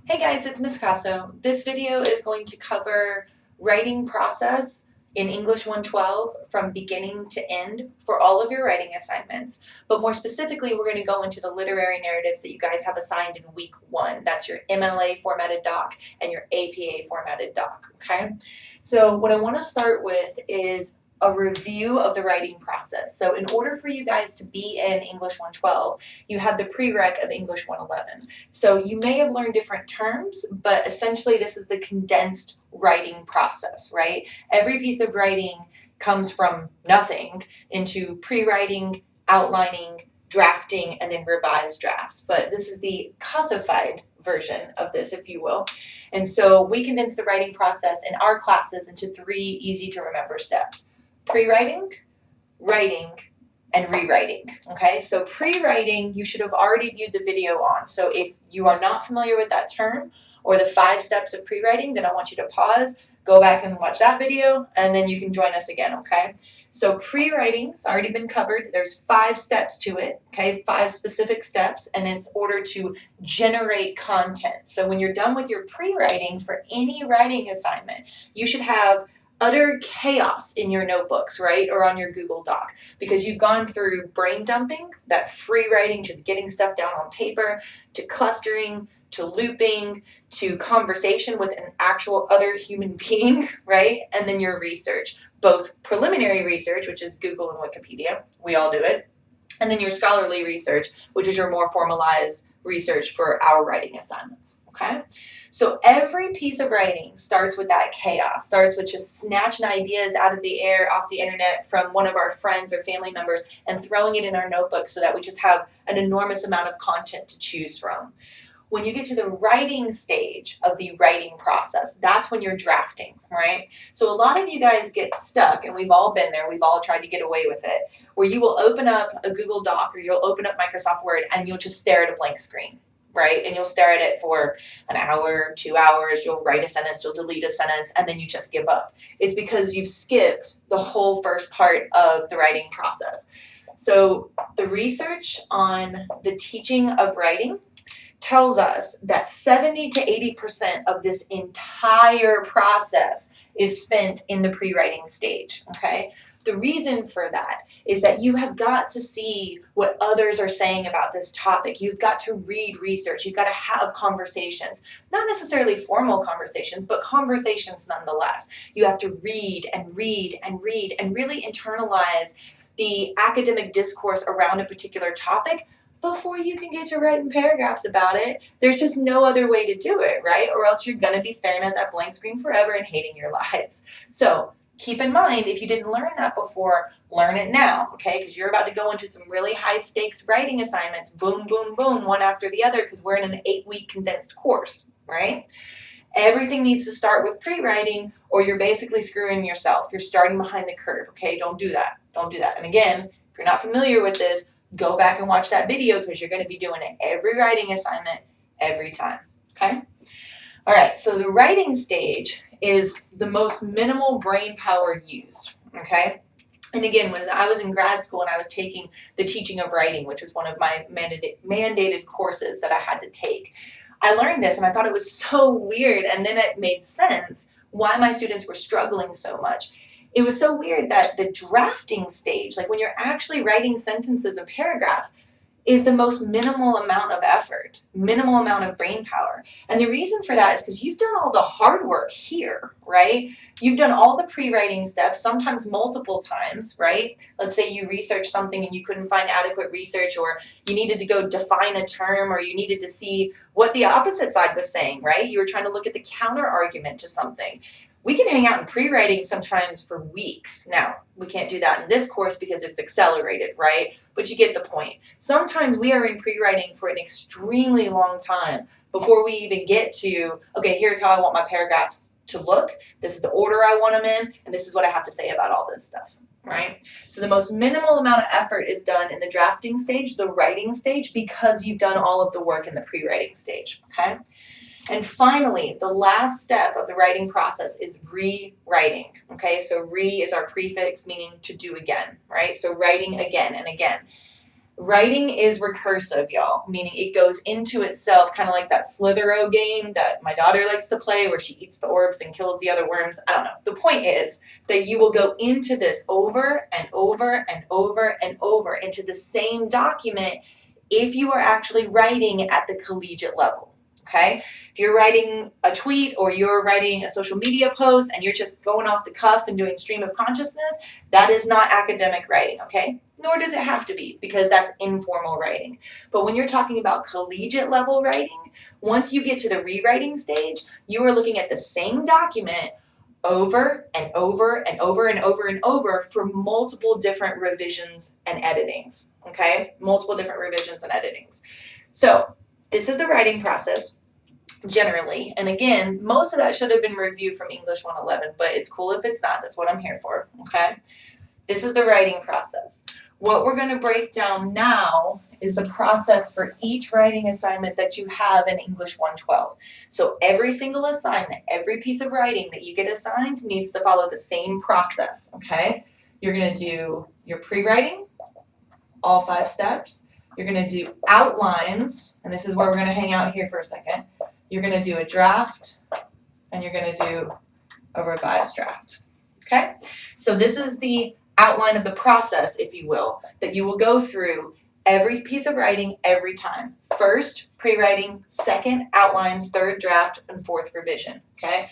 Hey guys, it's Miss Caso. This video is going to cover writing process in English 112 from beginning to end for all of your writing assignments. But more specifically, we're going to go into the literary narratives that you guys have assigned in week 1. That's your MLA formatted doc and your APA formatted doc, okay? So what I want to start with is a review of the writing process. So in order for you guys to be in English 112, you have the prereq of English 111. So you may have learned different terms, but essentially this is the condensed writing process, right? Every piece of writing comes from nothing into pre-writing, outlining, drafting, and then revised drafts. But this is the caso-fied version of this, if you will. And so we condense the writing process in our classes into 3 easy to remember steps: pre-writing, writing, and rewriting. Okay, so pre-writing you should have already viewed the video on. So if you are not familiar with that term or the 5 steps of pre-writing, then I want you to pause, go back and watch that video, and then you can join us again, okay? So pre-writing's already been covered. There's 5 steps to it, okay? 5 specific steps, and it's ordered to generate content. So when you're done with your pre-writing for any writing assignment, you should have utter chaos in your notebooks, right? Or on your Google Doc, because you've gone through brain dumping, that free writing, just getting stuff down on paper, to clustering, to looping, to conversation with an actual other human being, right? And then your research, both preliminary research, which is Google and Wikipedia, we all do it, and then your scholarly research, which is your more formalized research for our writing assignments, okay? So every piece of writing starts with that chaos, starts with just snatching ideas out of the air, off the internet, from one of our friends or family members, and throwing it in our notebook so that we just have an enormous amount of content to choose from. When you get to the writing stage of the writing process, that's when you're drafting, right? So a lot of you guys get stuck, and we've all been there, we've all tried to get away with it, where you will open up a Google Doc or you'll open up Microsoft Word and you'll just stare at a blank screen, right? And you'll stare at it for an hour, 2 hours, you'll write a sentence, you'll delete a sentence, and then you just give up. It's because you've skipped the whole first part of the writing process. So the research on the teaching of writing tells us that 70 to 80% of this entire process is spent in the pre-writing stage, okay? The reason for that is that you have got to see what others are saying about this topic. You've got to read research. You've got to have conversations, not necessarily formal conversations, but conversations nonetheless. You have to read and read and read and really internalize the academic discourse around a particular topic before you can get to writing paragraphs about it. There's just no other way to do it, right? Or else you're going to be staring at that blank screen forever and hating your lives. So keep in mind, if you didn't learn that before, learn it now, okay? Because you're about to go into some really high stakes writing assignments, boom, boom, boom, one after the other, because we're in an 8-week condensed course, right? Everything needs to start with pre-writing, or you're basically screwing yourself. You're starting behind the curve, okay? Don't do that. Don't do that. And again, if you're not familiar with this, go back and watch that video, because you're going to be doing it every writing assignment every time, okay? All right, so the writing stage is the most minimal brain power used, okay? And again, when I was in grad school and I was taking the teaching of writing, which was one of my mandated courses that I had to take, I learned this and I thought it was so weird, and then it made sense why my students were struggling so much. It was so weird that the drafting stage, like when you're actually writing sentences and paragraphs, is the most minimal amount of effort, minimal amount of brain power. And the reason for that is because you've done all the hard work here, right? You've done all the pre-writing steps, sometimes multiple times, right? Let's say you researched something and you couldn't find adequate research, or you needed to go define a term, or you needed to see what the opposite side was saying, right? You were trying to look at the counter argument to something. We can hang out in pre-writing sometimes for weeks. Now, we can't do that in this course because it's accelerated, right? But you get the point. Sometimes we are in pre-writing for an extremely long time before we even get to, okay, here's how I want my paragraphs to look. This is the order I want them in, and this is what I have to say about all this stuff, right? So the most minimal amount of effort is done in the drafting stage, the writing stage, because you've done all of the work in the pre-writing stage, okay? And finally, the last step of the writing process is rewriting, okay? So re is our prefix, meaning to do again, right? So writing again and again. Writing is recursive, y'all, meaning it goes into itself, kind of like that Slither-O game that my daughter likes to play where she eats the orbs and kills the other worms. I don't know. The point is that you will go into this over and over and over and over into the same document if you are actually writing at the collegiate level. Okay? If you're writing a tweet or you're writing a social media post and you're just going off the cuff and doing stream of consciousness, that is not academic writing, okay? Nor does it have to be, because that's informal writing. But when you're talking about collegiate level writing, once you get to the rewriting stage, you are looking at the same document over and over and over and over and over for multiple different revisions and editings, okay? Multiple different revisions and editings. So this is the writing process generally. And again, most of that should have been reviewed from English 111, but it's cool if it's not. That's what I'm here for, okay? This is the writing process. What we're going to break down now is the process for each writing assignment that you have in English 112. So every single assignment, every piece of writing that you get assigned needs to follow the same process, okay? You're going to do your pre-writing, all 5 steps. You're going to do outlines, and this is where we're going to hang out here for a second. You're going to do a draft, and you're going to do a revised draft, okay? So this is the outline of the process, if you will, that you will go through every piece of writing every time. First, pre-writing, second, outlines, third, draft, and fourth, revision, okay?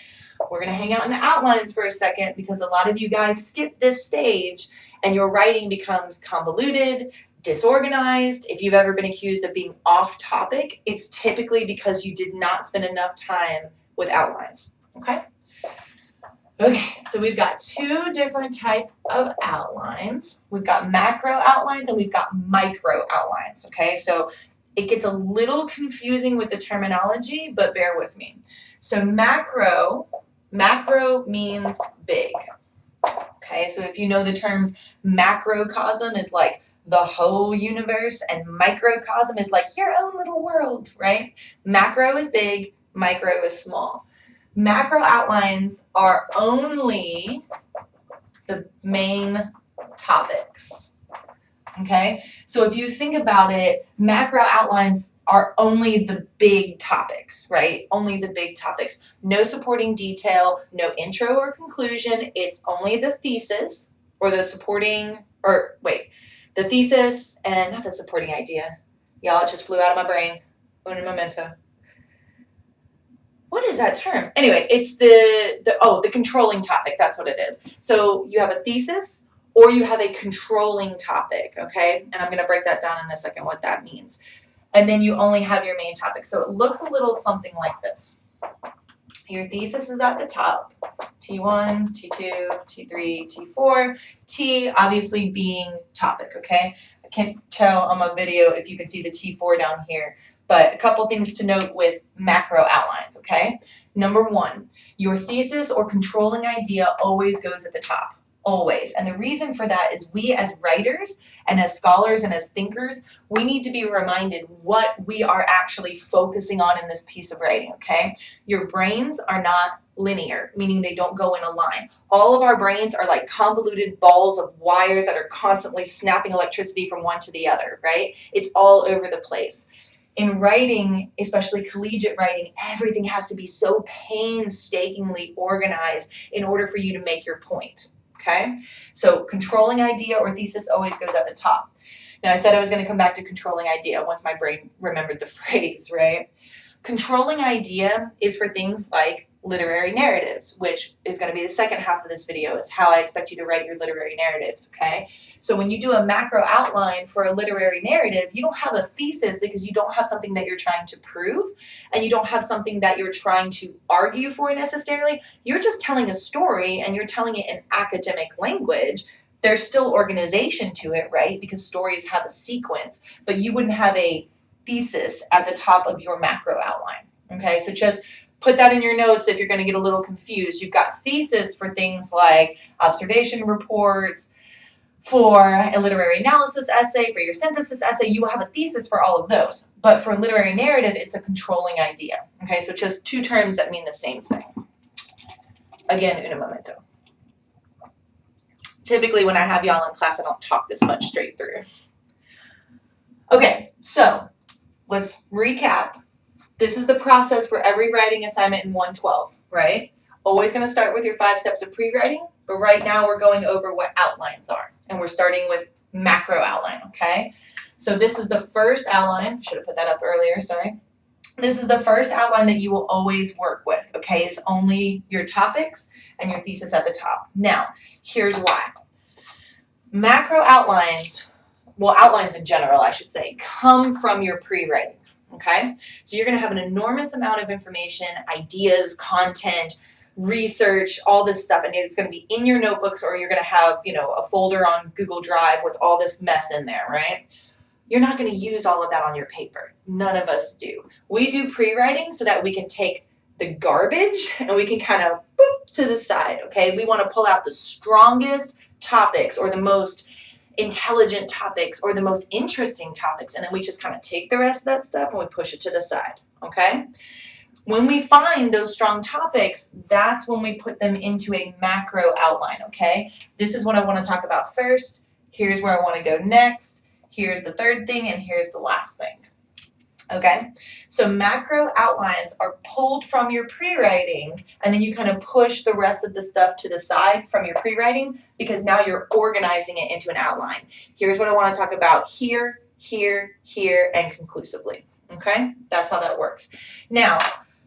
We're going to hang out in the outlines for a second because a lot of you guys skip this stage and your writing becomes convoluted, disorganized. If you've ever been accused of being off topic, it's typically because you did not spend enough time with outlines, okay? Okay, so we've got 2 different types of outlines. We've got macro outlines and we've got micro outlines, okay? So it gets a little confusing with the terminology, but bear with me. So macro means big, okay? So if you know the terms, macrocosm is like the whole universe and microcosm is like your own little world, right? Macro is big, micro is small. Macro outlines are only the main topics, okay? So if you think about it, macro outlines are only the big topics, right? Only the big topics. No supporting detail, no intro or conclusion. It's only the thesis or the supporting, or wait, the thesis and not the supporting idea. Y'all, it just flew out of my brain. Un momento. What is that term? Anyway, it's the controlling topic. That's what it is. So you have a thesis or you have a controlling topic, okay? And I'm going to break that down in a second what that means. And then you only have your main topic. So it looks a little something like this. Your thesis is at the top, T1, T2, T3, T4, T obviously being topic, okay? I can't tell on my video if you can see the T4 down here. But a couple things to note with macro outlines, okay? Number 1, your thesis or controlling idea always goes at the top, always. And the reason for that is we as writers and as scholars and as thinkers, we need to be reminded what we are actually focusing on in this piece of writing, okay? Your brains are not linear, meaning they don't go in a line. All of our brains are like convoluted balls of wires that are constantly snapping electricity from one to the other, right? It's all over the place. In writing, especially collegiate writing, everything has to be so painstakingly organized in order for you to make your point, okay? So controlling idea or thesis always goes at the top. Now, I said I was going to come back to controlling idea once my brain remembered the phrase, right? Controlling idea is for things like literary narratives, which is going to be the second half of this video, is how I expect you to write your literary narratives, okay? So when you do a macro outline for a literary narrative, you don't have a thesis because you don't have something that you're trying to prove, and you don't have something that you're trying to argue for necessarily. You're just telling a story, and you're telling it in academic language. There's still organization to it, right? Because stories have a sequence, but you wouldn't have a thesis at the top of your macro outline, okay? So just put that in your notes if you're going to get a little confused. You've got thesis for things like observation reports, for a literary analysis essay, for your synthesis essay, you will have a thesis for all of those. But for literary narrative, it's a controlling idea. Okay, so just 2 terms that mean the same thing. Again, un momento. Typically, when I have y'all in class, I don't talk this much straight through. Okay, so let's recap. This is the process for every writing assignment in 112, right? Always going to start with your 5 steps of pre-writing, but right now we're going over what outlines are, and we're starting with macro outline, okay? So this is the first outline. Should have put that up earlier, sorry. This is the first outline that you will always work with, okay? It's only your topics and your thesis at the top. Now, here's why. Macro outlines, well, outlines in general, I should say, come from your pre-writing. Okay, so you're going to have an enormous amount of information, ideas, content, research, all this stuff, and it's going to be in your notebooks, or you're going to have, a folder on Google Drive with all this mess in there, right? You're not going to use all of that on your paper. None of us do. We do pre-writing so that we can take the garbage and we can kind of boop to the side, okay? We want to pull out the strongest topics or the most intelligent topics or the most interesting topics, and then we just kind of take the rest of that stuff and we push it to the side, okay? When we find those strong topics, that's when we put them into a macro outline, okay? This is what I want to talk about first. Here's where I want to go next. Here's the third thing, and here's the last thing. Okay, so macro outlines are pulled from your pre-writing, and then you kind of push the rest of the stuff to the side from your pre-writing because now you're organizing it into an outline. Here's what I want to talk about here, here, here, and conclusively. Okay, that's how that works. Now,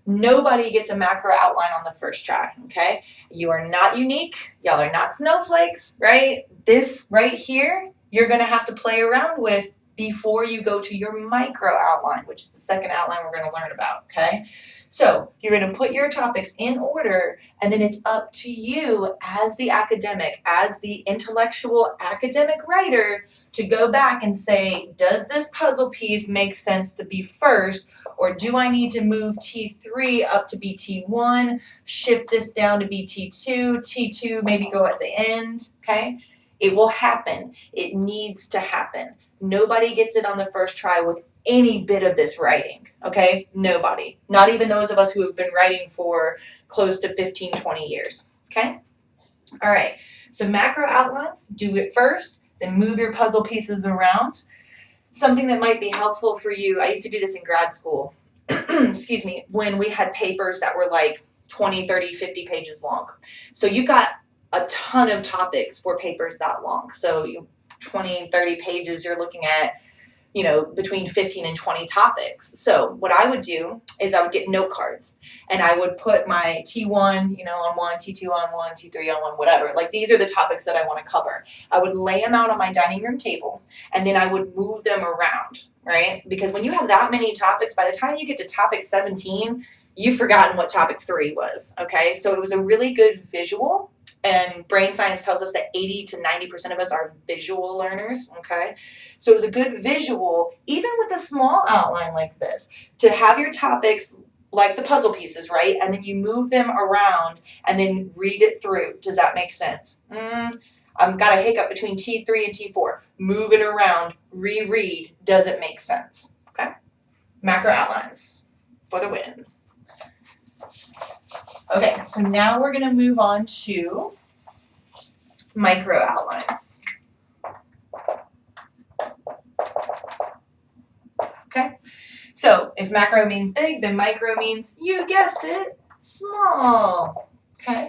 nobody gets a macro outline on the first try, okay? You are not unique. Y'all are not snowflakes, right? This right here, you're going to have to play around with before you go to your micro outline, which is the second outline we're going to learn about, okay? So you're going to put your topics in order, and then it's up to you as the academic, as the intellectual academic writer, to go back and say, does this puzzle piece make sense to be first, or do I need to move T3 up to be T1, shift this down to be T2, T2 maybe go at the end, okay? It will happen. It needs to happen. Nobody gets it on the first try with any bit of this writing, okay? Nobody. Not even those of us who have been writing for close to 15, 20 years, okay? All right, so macro outlines, do it first, then move your puzzle pieces around. Something that might be helpful for you, I used to do this in grad school, excuse me, when we had papers that were like 20, 30, 50 pages long. So you've got a ton of topics for papers that long. So 20, 30 pages, you're looking at, between 15 and 20 topics. So what I would do is I would get note cards and I would put my T1, on one, T2 on one, T3 on one, whatever. Like these are the topics that I want to cover. I would lay them out on my dining room table and then I would move them around, right? Because when you have that many topics, by the time you get to topic 17, you've forgotten what topic 3 was, okay? So it was a really good visual. And brain science tells us that 80 to 90% of us are visual learners, okay? So it was a good visual, even with a small outline like this, to have your topics like the puzzle pieces, right? And then you move them around and then read it through. Does that make sense? I've got a hiccup between T3 and T4. Move it around, reread. Does it make sense? Okay? Macro outlines for the win. Okay, so now we're going to move on to micro outlines. Okay, so if macro means big, then micro means, you guessed it, small. Okay,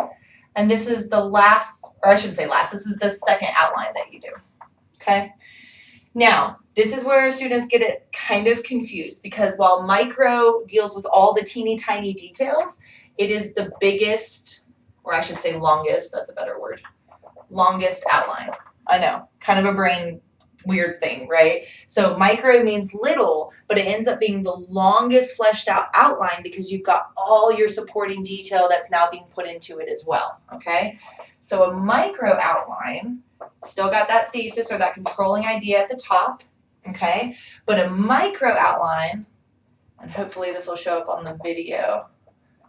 and this is the last, or I shouldn't say last, this is the second outline that you do. Okay, now this is where students get it kind of confused because while micro deals with all the teeny tiny details, it is the biggest, or I should say longest, that's a better word, longest outline. I know, kind of a brain weird thing, right? So micro means little, but it ends up being the longest fleshed out outline because you've got all your supporting detail that's now being put into it as well, okay? So a micro outline, still got that thesis or that controlling idea at the top, okay? But a micro outline, and hopefully this will show up on the video,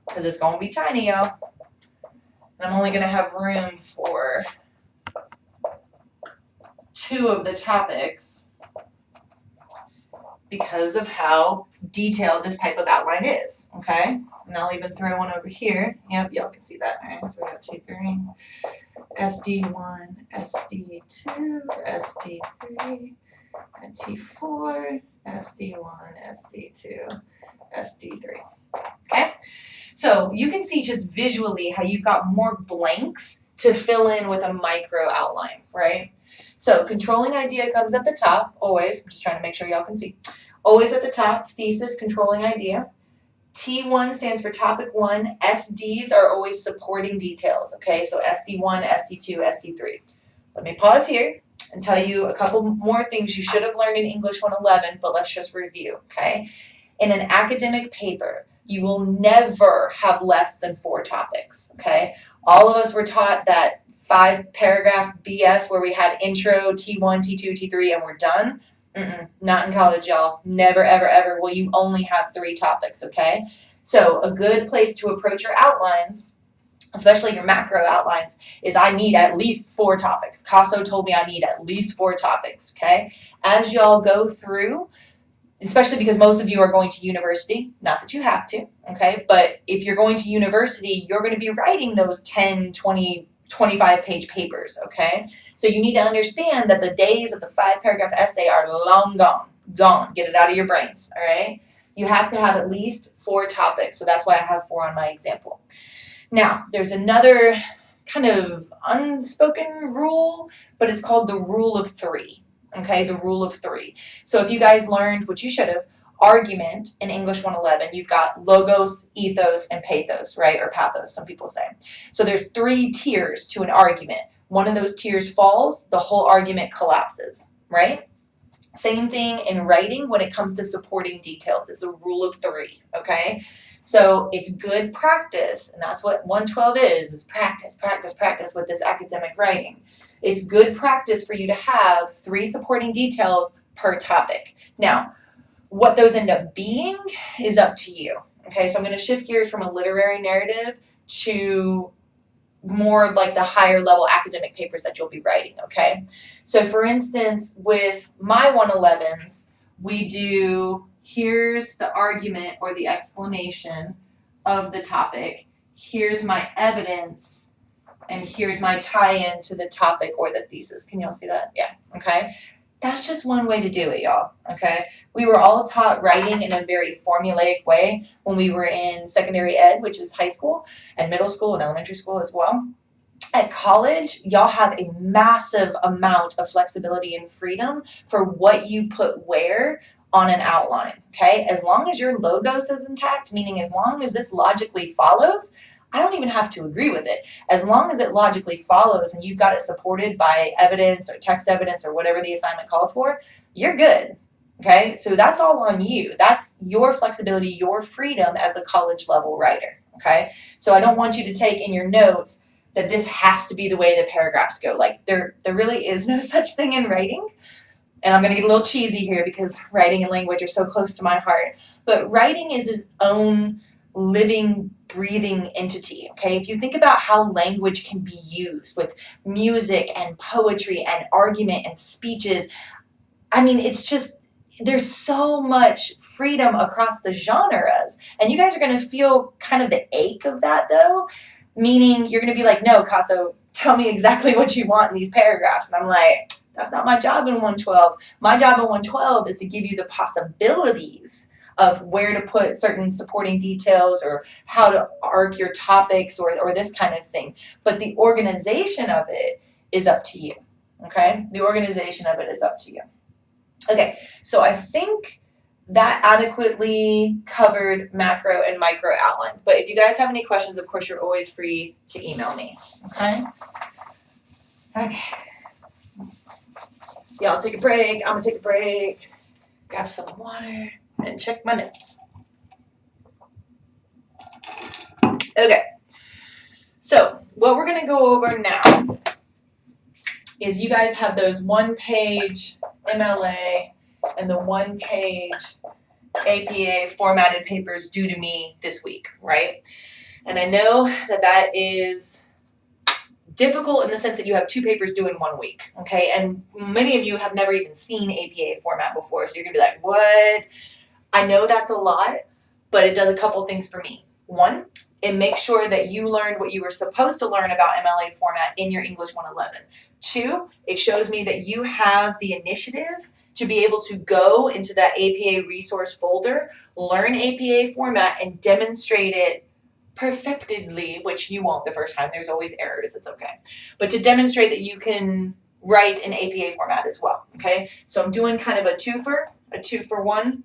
because it's going to be tiny, y'all. And I'm only going to have room for 2 of the topics because of how detailed this type of outline is, okay? And I'll even throw one over here. Yep, y'all can see that. All right, so we got T3, SD1, SD2, SD3, T4, SD1, SD2, SD3. Okay? So you can see just visually how you've got more blanks to fill in with a micro outline, right? So controlling idea comes at the top, always. I'm just trying to make sure y'all can see. Always at the top, thesis, controlling idea. T1 stands for topic 1. SDs are always supporting details, okay? So SD1, SD2, SD3. Let me pause here and tell you a couple more things you should have learned in English 111, but let's just review, okay? In an academic paper, you will never have less than 4 topics, okay? All of us were taught that 5-paragraph BS where we had intro, T1, T2, T3, and we're done. Not in college, y'all. Never, ever, ever will you only have 3 topics, okay? So a good place to approach your outlines, especially your macro outlines, is I need at least 4 topics. Caso told me I need at least 4 topics, okay? As y'all go through, especially because most of you are going to university, not that you have to, okay? But if you're going to university, you're going to be writing those 10, 20, 25-page papers, okay? So you need to understand that the days of the 5-paragraph essay are long gone. Gone. Get it out of your brains, all right? You have to have at least 4 topics, so that's why I have 4 on my example. Now, there's another kind of unspoken rule, but it's called the rule of 3, okay? The rule of 3. So if you guys learned, which you should have, argument in English 111, you've got logos, ethos, and pathos, right? Or pathos, some people say. So there's 3 tiers to an argument. One of those tiers falls, the whole argument collapses, right? Same thing in writing when it comes to supporting details. It's a rule of 3, okay? So it's good practice, and that's what 112 is practice, practice, practice with this academic writing. It's good practice for you to have 3 supporting details per topic. Now, what those end up being is up to you, okay? So I'm going to shift gears from a literary narrative to more like the higher level academic papers that you'll be writing, okay? So for instance, with my 111s, we do, here's the argument or the explanation of the topic, here's my evidence, and here's my tie-in to the topic or the thesis. Can y'all see that? Yeah, okay? That's just one way to do it, y'all, okay? We were all taught writing in a very formulaic way when we were in secondary ed, which is high school, and middle school and elementary school as well. At college, y'all have a massive amount of flexibility and freedom for what you put where on an outline, okay? As long as your logos is intact, meaning as long as this logically follows, I don't even have to agree with it. As long as it logically follows and you've got it supported by evidence or text evidence or whatever the assignment calls for, you're good, okay? So that's all on you. That's your flexibility, your freedom as a college level writer, okay? So I don't want you to take in your notes that this has to be the way the paragraphs go. Like there really is no such thing in writing. And I'm going to get a little cheesy here because writing and language are so close to my heart. But writing is its own living, breathing entity, okay? If you think about how language can be used with music and poetry and argument and speeches, I mean, it's just, there's so much freedom across the genres. And you guys are going to feel kind of the ache of that, though, meaning you're going to be like, no, Caso, tell me exactly what you want in these paragraphs. And I'm like, that's not my job in 112. My job in 112 is to give you the possibilities of where to put certain supporting details or how to arc your topics or this kind of thing. But the organization of it is up to you, okay? The organization of it is up to you. Okay, so I think that adequately covered macro and micro outlines. But if you guys have any questions, of course, you're always free to email me, okay? Okay. Yeah, I'll take a break. I'm going to take a break, grab some water, and check my notes. Okay, so what we're going to go over now is you guys have those 1-page MLA and the 1-page APA formatted papers due to me this week, right? And I know that that is difficult in the sense that you have 2 papers due in 1 week, okay? And many of you have never even seen APA format before, so you're going to be like, what? I know that's a lot, but it does a couple things for me. 1, it makes sure that you learned what you were supposed to learn about MLA format in your English 111. 2, it shows me that you have the initiative to be able to go into that APA resource folder, learn APA format, and demonstrate it perfectedly, which you won't the first time. There's always errors. It's okay. But to demonstrate that you can write in APA format as well, okay? So I'm doing kind of a two for one.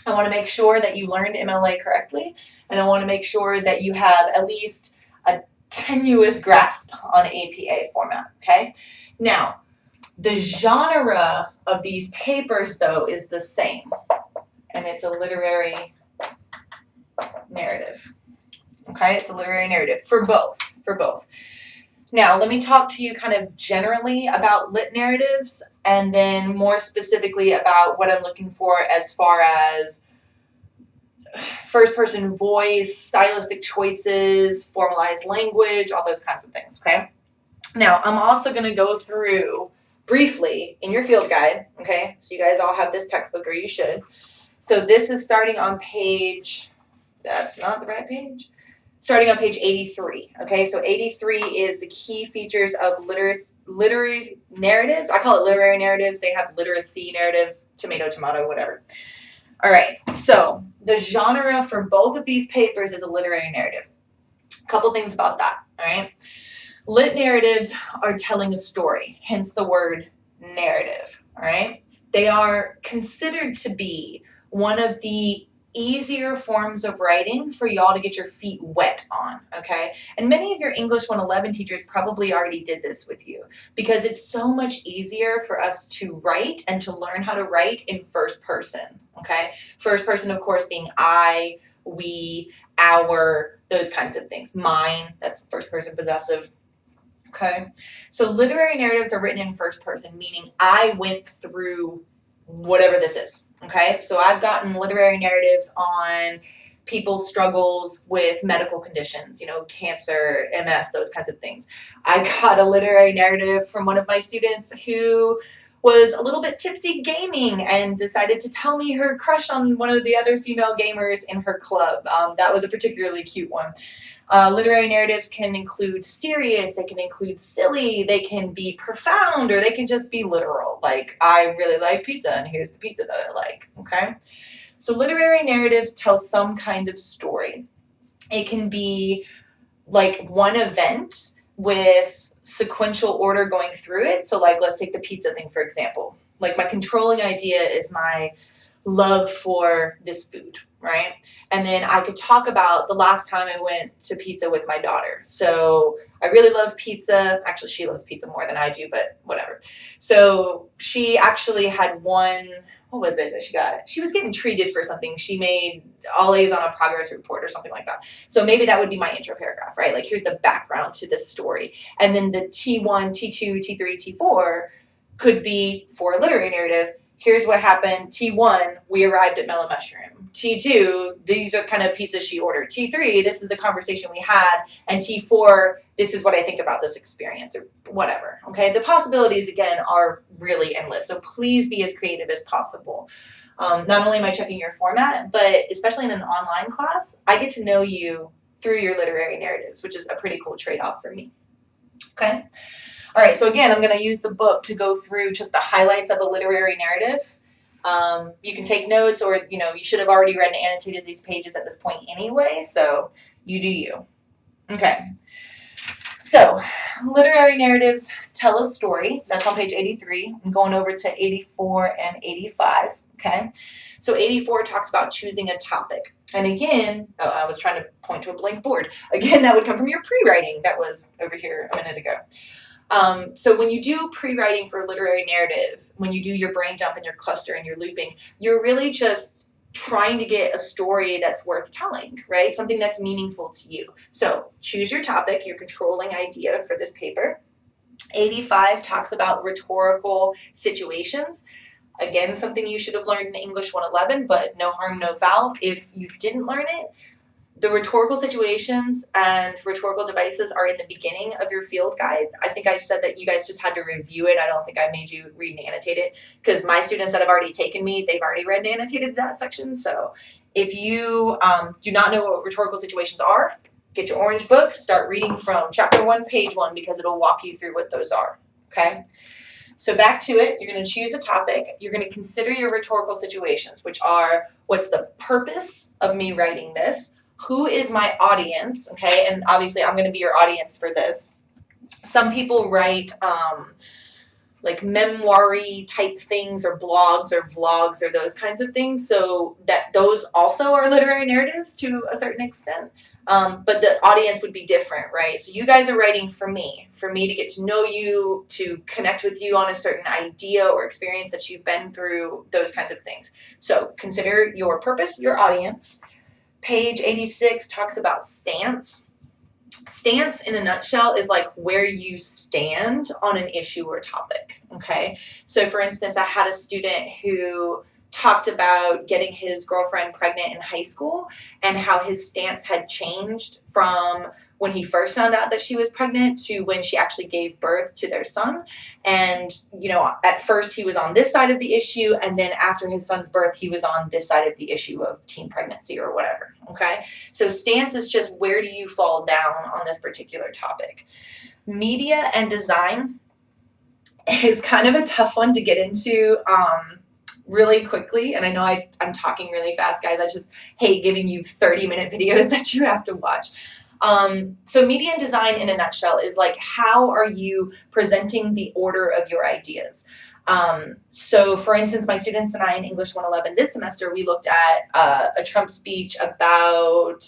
I want to make sure that you learned MLA correctly, and I want to make sure that you have at least a tenuous grasp on APA format, okay? Now, the genre of these papers, though, is the same, and it's a literary narrative, okay? It's a literary narrative for both. Now, let me talk to you kind of generally about lit narratives, and then more specifically about what I'm looking for as far as first-person voice, stylistic choices, formalized language, all those kinds of things, okay? Now, I'm also going to go through briefly in your field guide, okay? So you guys all have this textbook, or you should. So this is starting on page, that's not the right page, starting on page 83, okay? So 83 is the key features of literary narratives. I call it literary narratives. They have literacy narratives, tomato, tomato, whatever. All right, so the genre for both of these papers is a literary narrative. A couple things about that, all right? Lit narratives are telling a story, hence the word narrative, all right? They are considered to be one of the easier forms of writing for y'all to get your feet wet on, okay? And many of your English 111 teachers probably already did this with you, because it's so much easier for us to write and to learn how to write in first person, okay? First person, of course, being I, we, our, those kinds of things. Mine, that's first person possessive, okay? So literary narratives are written in first person, meaning I went through whatever this is, okay? So I've gotten literary narratives on people's struggles with medical conditions, you know, cancer, MS, those kinds of things. I got a literary narrative from one of my students who was a little bit tipsy gaming and decided to tell me her crush on one of the other female gamers in her club. That was a particularly cute one. Literary narratives can include serious, they can include silly, they can be profound, or they can just be literal. Like, I really like pizza, and here's the pizza that I like, okay? So literary narratives tell some kind of story. It can be like one event with sequential order going through it. So like, let's take the pizza thing, for example. Like, my controlling idea is my love for this food, right? And then I could talk about the last time I went to pizza with my daughter. So I really love pizza. Actually, she loves pizza more than I do, but whatever. So she actually had one, what was it that she got? She was getting treated for something. She made all A's on a progress report or something like that. So maybe that would be my intro paragraph, right? Like, here's the background to this story. And then the T1, T2, T3, T4 could be for a literary narrative. Here's what happened. T1, we arrived at Mellow Mushroom. T2, these are kind of pizzas she ordered. T3, this is the conversation we had. And T4, this is what I think about this experience, or whatever, okay? The possibilities, again, are really endless. So please be as creative as possible. Not only am I checking your format, but especially in an online class, I get to know you through your literary narratives, which is a pretty cool trade-off for me, okay? All right, so again, I'm going to use the book to go through just the highlights of a literary narrative. You can take notes, or, you know, you should have already read and annotated these pages at this point anyway, so you do you. Okay, so literary narratives tell a story. That's on page 83. I'm going over to 84 and 85, okay? So 84 talks about choosing a topic. And again, oh, I was trying to point to a blank board. Again, that would come from your pre-writing. That was over here a minute ago. So when you do pre-writing for a literary narrative, when you do your brain dump and your cluster and your looping, you're really just trying to get a story that's worth telling, right? Something that's meaningful to you. So choose your topic, your controlling idea for this paper. 85 talks about rhetorical situations. Again, something you should have learned in English 111, but no harm, no foul if you didn't learn it. The rhetorical situations and rhetorical devices are in the beginning of your field guide. I think I said that you guys just had to review it. I don't think I made you read and annotate it, because my students that have already taken me, they've already read and annotated that section. So if you do not know what rhetorical situations are, get your orange book, start reading from chapter 1, page 1, because it'll walk you through what those are, okay? So back to it, you're going to choose a topic. You're going to consider your rhetorical situations, which are, what's the purpose of me writing this? Who is my audience? Okay, and obviously I'm going to be your audience for this. Some people write like memoir-y type things, or blogs or vlogs or those kinds of things, so that those also are literary narratives to a certain extent, but the audience would be different, right? So you guys are writing for me to get to know you, to connect with you on a certain idea or experience that you've been through, those kinds of things. So consider your purpose, your audience. Page 86 talks about stance. Stance, in a nutshell, is like where you stand on an issue or topic, okay? So for instance, I had a student who talked about getting his girlfriend pregnant in high school and how his stance had changed from when he first found out that she was pregnant to when she actually gave birth to their son. And, you know, at first he was on this side of the issue, and then after his son's birth, he was on this side of the issue of teen pregnancy or whatever, okay? So stance is just where do you fall down on this particular topic. Media and design is kind of a tough one to get into really quickly, and I know I'm talking really fast, guys. I just hate giving you 30-minute videos that you have to watch. So media and design, in a nutshell, is like, how are you presenting the order of your ideas? So for instance, my students and I in English 111 this semester, we looked at a Trump speech about,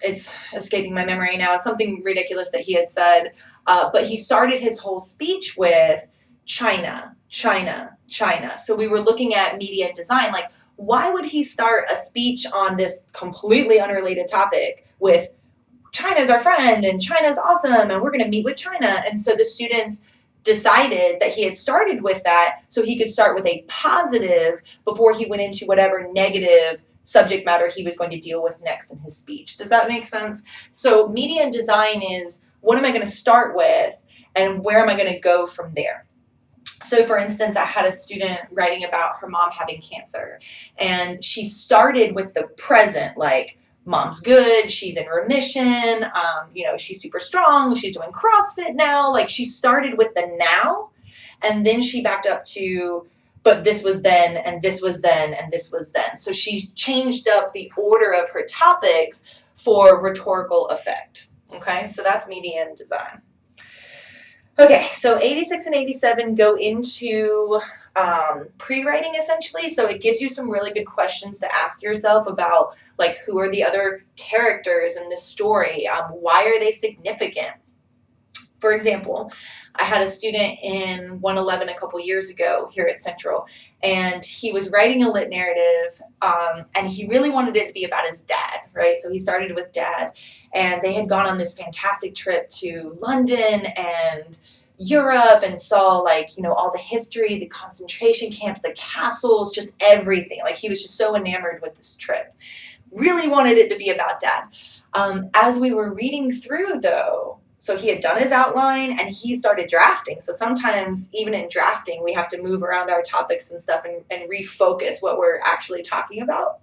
it's escaping my memory now, something ridiculous that he had said, but he started his whole speech with China, China, China. So we were looking at media and design, like, why would he start a speech on this completely unrelated topic with China's our friend and China's awesome and we're going to meet with China? And so the students decided that he had started with that so he could start with a positive before he went into whatever negative subject matter he was going to deal with next in his speech. Does that make sense? So media and design is, what am I going to start with and where am I going to go from there? So for instance, I had a student writing about her mom having cancer, and she started with the present, like, mom's good, she's in remission, you know, she's super strong, she's doing CrossFit now. Like, she started with the now, and then she backed up to, but this was then, and this was then, and this was then. So she changed up the order of her topics for rhetorical effect. Okay, so that's media and design. Okay, so 86 and 87 go into pre-writing, essentially. So it gives you some really good questions to ask yourself about, like, who are the other characters in this story? Why are they significant? For example, I had a student in 111 a couple years ago here at Central, and he was writing a lit narrative, and he really wanted it to be about his dad, right? So he started with dad, and they had gone on this fantastic trip to London and Europe and saw, like, you know, all the history, the concentration camps, the castles, just everything. Like, he was just so enamored with this trip. Really wanted it to be about dad. As we were reading through, though, so he had done his outline and he started drafting. So sometimes even in drafting, we have to move around our topics and stuff and refocus what we're actually talking about.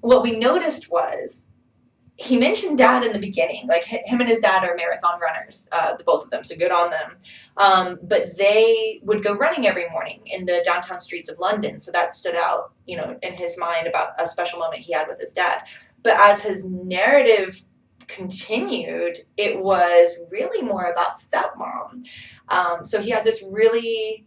What we noticed was he mentioned dad in the beginning, like him and his dad are marathon runners, the both of them, so good on them. But they would go running every morning in the downtown streets of London. So that stood out, you know, in his mind about a special moment he had with his dad. But as his narrative continued, it was really more about stepmom. So he had this really,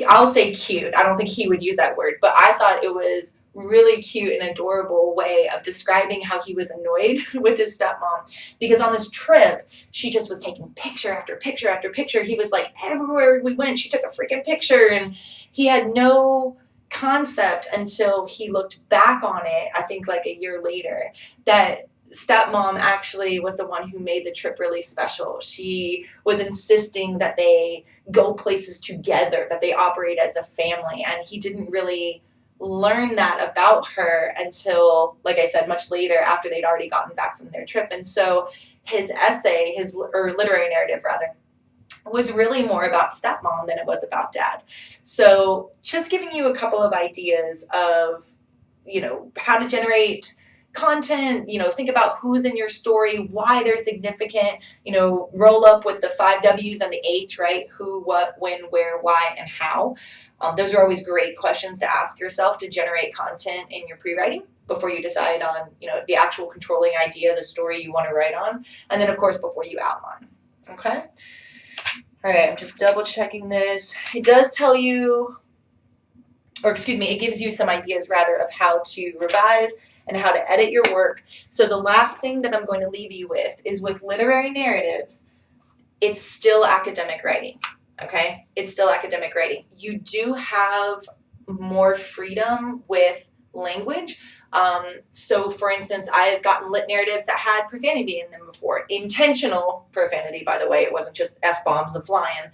I'll say cute, I don't think he would use that word, but I thought it was really cute and adorable way of describing how he was annoyed with his stepmom, because on this trip she just was taking picture after picture after picture. He was like, everywhere we went she took a freaking picture, and he had no concept until he looked back on it, I think like a year later, that stepmom actually was the one who made the trip really special. She was insisting that they go places together, that they operate as a family, and he didn't really learn that about her until, like I said, much later, after they'd already gotten back from their trip. And so his essay, or literary narrative rather, was really more about stepmom than it was about dad. So just giving you a couple of ideas of, you know, how to generate content, think about who's in your story, why they're significant, roll up with the 5 W's and the H, right? Who, what, when, where, why, and how. Those are always great questions to ask yourself to generate content in your pre-writing before you decide on, the actual controlling idea, the story you want to write on. And then, of course, before you outline. Okay? All right, I'm just double checking this. It does tell you, or excuse me, it gives you some ideas rather of how to revise and how to edit your work. So the last thing that I'm going to leave you with is with literary narratives, it's still academic writing, okay? It's still academic writing. You do have more freedom with language. So for instance, I've gotten lit narratives that had profanity in them before. Intentional profanity, by the way. It wasn't just F-bombs a flying.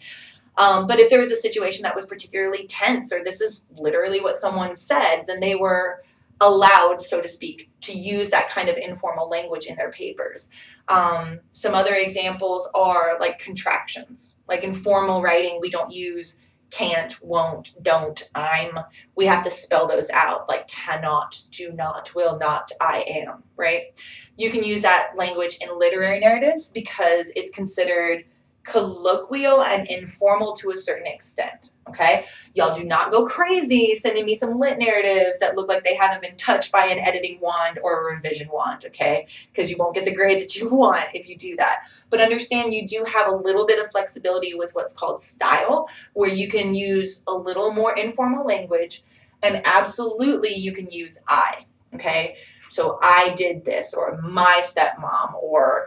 But if there was a situation that was particularly tense, or this is literally what someone said, then they were allowed, so to speak, to use that kind of informal language in their papers. Some other examples are like contractions. Like in formal writing, we don't use can't, won't, don't, I'm. We have to spell those out, like cannot, do not, will not, I am, right? You can use that language in literary narratives because it's considered colloquial and informal to a certain extent, okay? Y'all do not go crazy sending me some lit narratives that look like they haven't been touched by an editing wand or a revision wand, okay? Because you won't get the grade that you want if you do that. But understand you do have a little bit of flexibility with what's called style, where you can use a little more informal language, and absolutely you can use I, okay? So I did this, or my stepmom, or,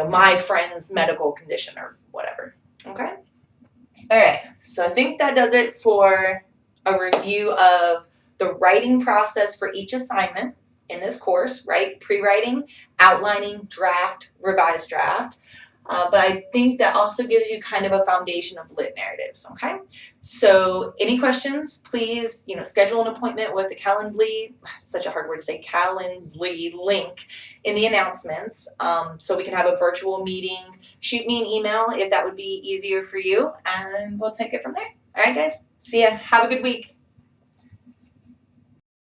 my friend's medical condition, or whatever, okay? All right, so I think that does it for a review of the writing process for each assignment in this course, right? Pre-writing, outlining, draft, revised draft. But I think that also gives you kind of a foundation of lit narratives, okay? So any questions, please, schedule an appointment with the Calendly, such a hard word to say, Calendly link in the announcements, so we can have a virtual meeting. Shoot me an email if that would be easier for you, and we'll take it from there. All right, guys, see ya. Have a good week.